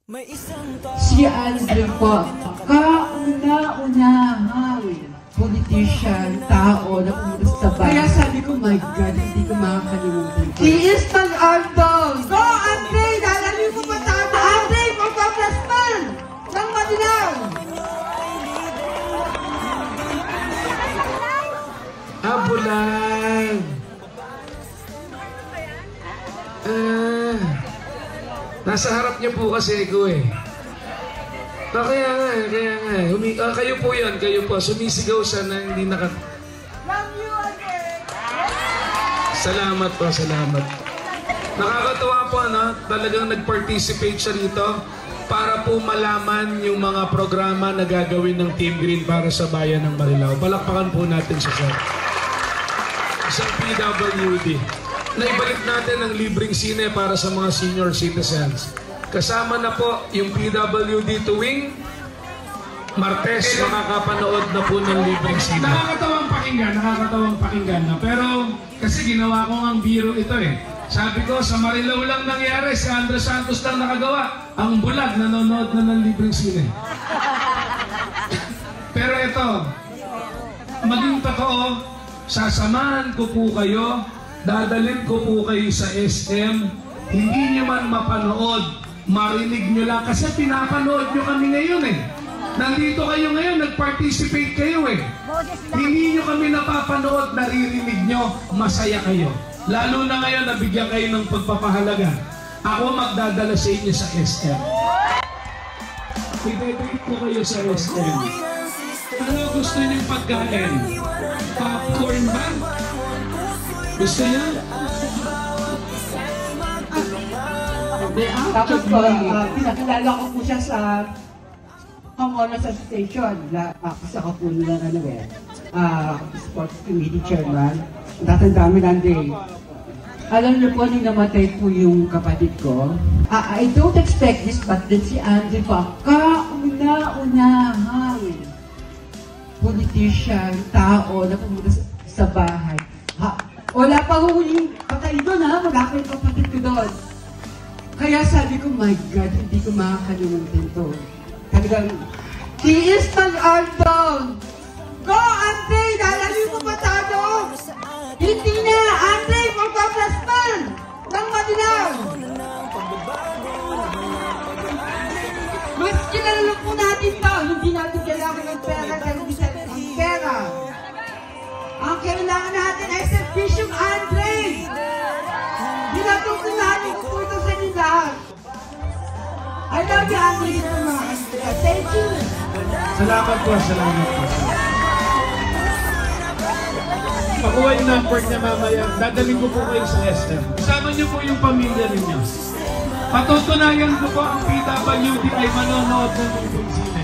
Si Andre po, kauna-unahang politician, tao na pumunta sa bahay. Kaya sabi ko, my God, hindi ko makakalimutan ko. He is Pan Ardon! Go, Andre! Lalali mo pa tayo! Andre, pagpaplasman! Nang Madinaw! Bulan! Nasa harap niyo po kasi ko eh. Kaya nga eh. Kayo po yan, kayo po. Sumisigaw siya na hindi naka... Love you again! Salamat po, salamat. Nakakatuwa po, ano? Talagang nag-participate siya dito para po malaman yung mga programa na gagawin ng Team Green para sa bayan ng Marilao. Palakpakan po natin siya, sir. Isang PWD. Naibalik natin ang libreng sine para sa mga senior citizens. Kasama na po yung PWD tuwing Martes, makakapanood na po ng libreng sine. Nakakatawang pakinggan na. Pero kasi ginawa ko ang biro ito eh. Sabi ko, sa Marilao lang nangyari, si Andres Santos lang nakagawa. Ang bulag, nanonood na ng libreng sine. Pero ito, maging totoo, sasamahan ko po kayo, dadalhin ko po kayo sa SM, hindi nyo man mapanood, marinig nyo lang, kasi pinapanood nyo kami ngayon eh. Nandito kayo ngayon, nag-participate kayo eh. Hindi nyo kami napapanood, naririnig nyo, masaya kayo. Lalo na ngayon, nabigyan kayo ng pagpapahalaga. Ako magdadala sa inyo sa SM. Ibibigay ko kayo sa SM. Ano gusto niyong pagkain? Popcorn ba? Gusto niya? Tapos po, pinakilala ko po siya sa Homeowners Association. Kasi ako po nila sports committee chairman. Tatandami ng day. Alam niyo po, nung namatay po yung kapatid ko, I don't expect this, but then si Andre pa, kauna-unahang politician, tao na pumunta sa bahay. Wala pa huling patay doon ha, wala pa yung kapatid ko doon. Kaya sabi ko, my God, hindi ko makakalimutan to. Talagang, he is Pan Ardon! Go, Andre! Lalali mo pa tayo! Hindi na! Andre, pagpaplasman! Nang Madinaw! Mas kinalala po natin to, hindi natin kailangan ng pera, ang pera. Ang kailangan natin ay Bishop Andre! Binatong natin ko po ito sa inyo lahat. I love you, Andre. Thank you. Salamat po, salamat po. Pakuha yung number niya mamaya. Dadaling ko po kayo sa SM. Kasama niyo po yung pamilya ninyo. Patutunayan ko po ang PWD ay manonood ng libreng sine.